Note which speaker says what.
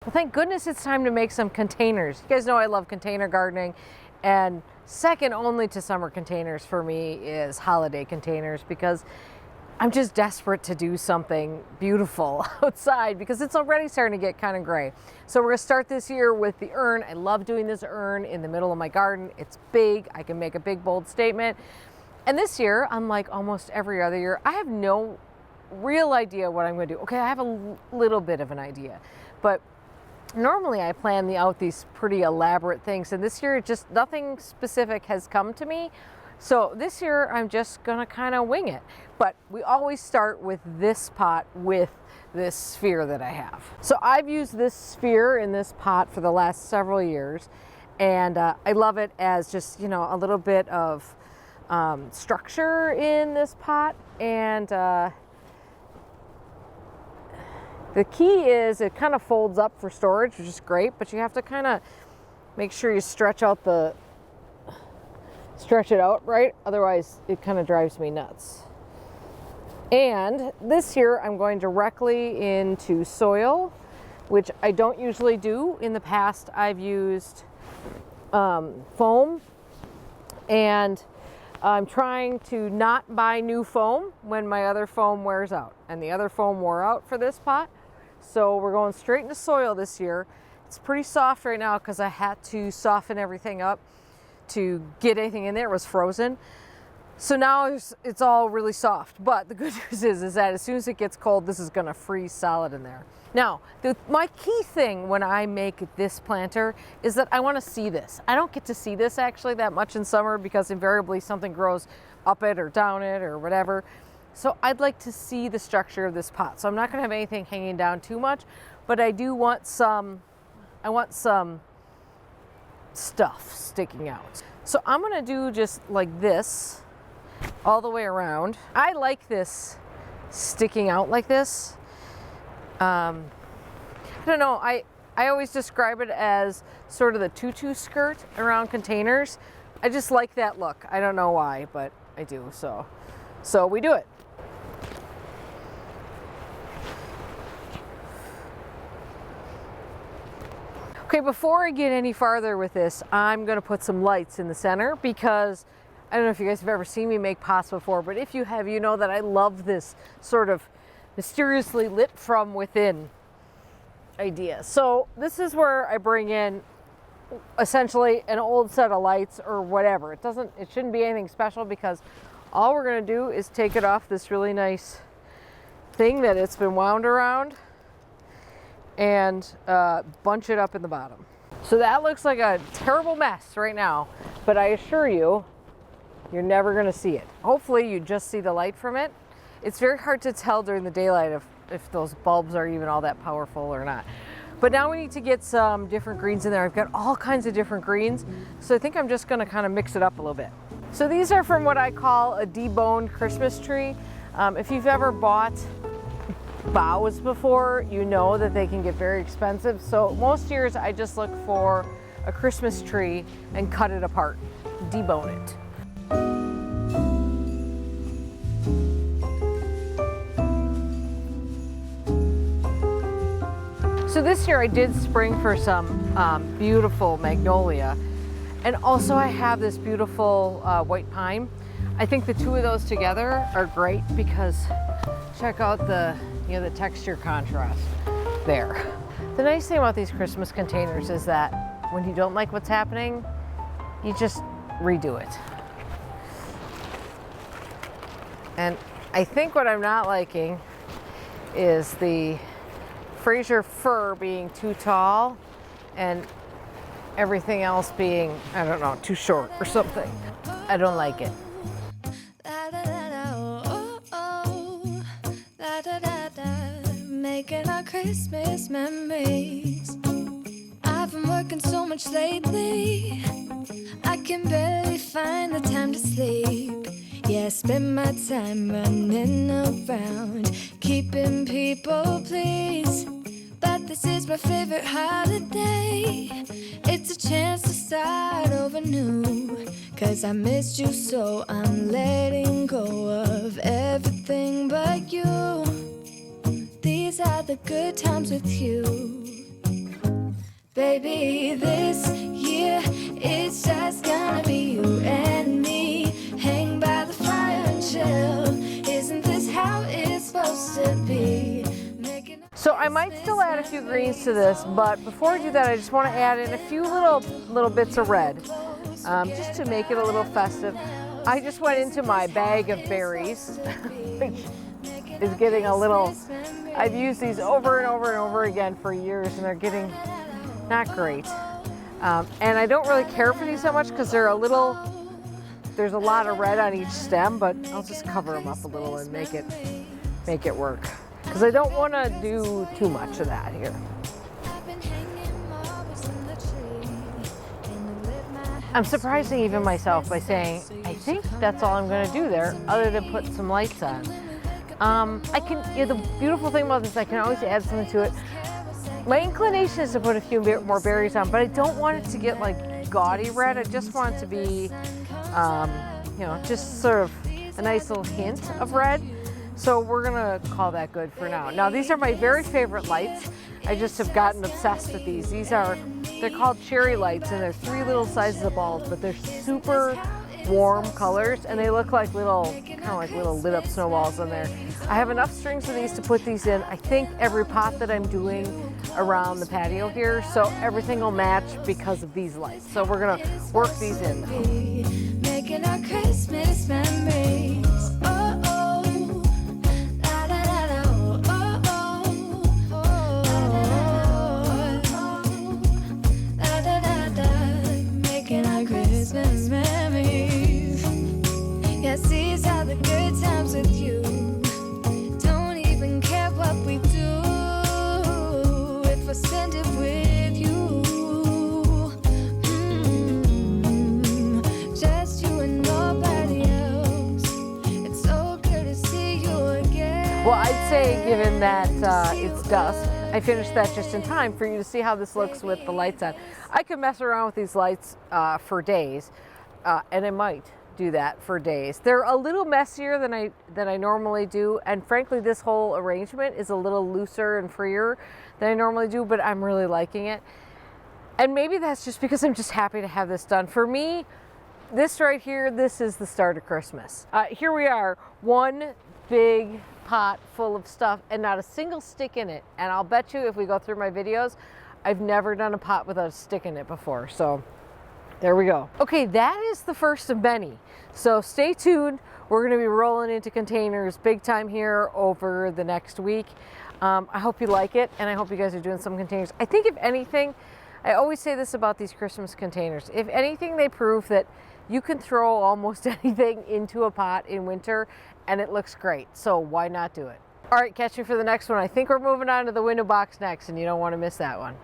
Speaker 1: Well, thank goodness it's time to make some containers. You guys know I love container gardening, and second only to summer containers for me is holiday containers, because I'm just desperate to do something beautiful outside because it's already starting to get kind of gray. So we're gonna start this year with the urn. I love doing this urn in the middle of my garden. It's big, I can make a big bold statement. And this year, unlike almost every other year, I have no real idea what I'm gonna do. Okay, I have a little bit of an idea, but normally I plan out these pretty elaborate things, and this year just nothing specific has come to me. So this year I'm just gonna kind of wing it. But we always start with this pot with this sphere that I have. So I've used this sphere in this pot for the last several years, and I love it as just, you know, a little bit of structure in this pot. And the key is it kind of folds up for storage, which is great, but you have to kind of make sure you stretch it out right, otherwise it kind of drives me nuts. And this year I'm going directly into soil, which I don't usually do. In the past I've used foam, and I'm trying to not buy new foam when my other foam wears out, and the other foam wore out for this pot. So we're going straight into soil this year. It's pretty soft right now because I had to soften everything up to get anything in there. It was frozen. So now it's all really soft. But the good news is that as soon as it gets cold, this is gonna freeze solid in there. Now, my key thing when I make this planter is that I wanna see this. I don't get to see this actually that much in summer because invariably something grows up it or down it or whatever. So I'd like to see the structure of this pot. So I'm not gonna have anything hanging down too much, but I do want some stuff sticking out. So I'm gonna do just like this all the way around. I like this sticking out like this. I don't know, I always describe it as sort of the tutu skirt around containers. I just like that look. I don't know why, but I do, so we do it. Okay, before I get any farther with this, I'm gonna put some lights in the center because I don't know if you guys have ever seen me make pots before, but if you have, you know that I love this sort of mysteriously lit from within idea. So this is where I bring in essentially an old set of lights or whatever. It shouldn't be anything special because all we're gonna do is take it off this really nice thing that it's been wound around and bunch it up in the bottom. So that looks like a terrible mess right now, but I assure you, you're never gonna see it. Hopefully you just see the light from it. It's very hard to tell during the daylight if those bulbs are even all that powerful or not. But now we need to get some different greens in there. I've got all kinds of different greens, so I think I'm just gonna kind of mix it up a little bit. So these are from what I call a deboned Christmas tree. If you've ever bought boughs before, you know that they can get very expensive. So most years I just look for a Christmas tree and cut it apart, debone it. So this year I did spring for some beautiful magnolia, and also I have this beautiful white pine. I think the two of those together are great because check out the texture contrast there. The nice thing about these Christmas containers is that when you don't like what's happening, you just redo it. And I think what I'm not liking is the Fraser fir being too tall and everything else being, I don't know, too short or something. I don't like it.
Speaker 2: Making our Christmas memories. I've been working so much lately, I can barely find the time to sleep. Yeah, I spend my time running around, keeping people pleased. But this is my favorite holiday. It's a chance to start over new. 'Cause I missed you, so I'm letting go of everything but you. These are the good times with you. Baby, this year it's just gonna be you and me. Hang by the fire and chill. Isn't this how it's supposed to be?
Speaker 1: So I might still add a few greens to this, but before I do that, I just want to add in a few little bits of red, just to make it a little festive. I just went into my bag of berries, which is getting a little, I've used these over and over and over again for years, and they're getting not great. And I don't really care for these so much because they're there's a lot of red on each stem, but I'll just cover them up a little and make it work. Because I don't want to do too much of that here. I'm surprising even myself by saying, I think that's all I'm going to do there, other than put some lights on. The beautiful thing about this, I can always add something to it. My inclination is to put a few more berries on, but I don't want it to get like gaudy red. I just want it to be, just sort of a nice little hint of red. So we're gonna call that good for now. Now these are my very favorite lights. I just have gotten obsessed with these. They're called cherry lights, and they're 3 little sizes of bulbs, but they're super warm colors, and they look like kind of like little lit up snowballs in there. I have enough strings of these to put these in, I think, every pot that I'm doing around the patio here, so everything will match because of these lights. So we're gonna work these in now.
Speaker 2: Making our Christmas memories. Oh, oh. La, da, da, da. Oh, oh. Oh, la, da, da, da. Making our Christmas memories. Yes, these are the good times with you. Don't even care what we do if I spend it with you. Just you and nobody else. It's so good to see you again.
Speaker 1: Well, I'd say, given that it's dusk, I finished that just in time for you to see how this looks with the lights on. I could mess around with these lights for days, and I might do that for days. They're a little messier than I normally do, and frankly this whole arrangement is a little looser and freer than I normally do, but I'm really liking it. And maybe that's just because I'm just happy to have this done. For me, this right here, this is the start of Christmas. Here we are, one big pot full of stuff and not a single stick in it. And I'll bet you if we go through my videos, I've never done a pot without a stick in it before. So there we go. Okay, that is the first of many. So stay tuned. We're gonna be rolling into containers big time here over the next week. I hope you like it, and I hope you guys are doing some containers. I think if anything, I always say this about these Christmas containers, if anything, they prove that you can throw almost anything into a pot in winter and it looks great. So why not do it? All right, catch me for the next one. I think we're moving on to the window box next, and you don't want to miss that one.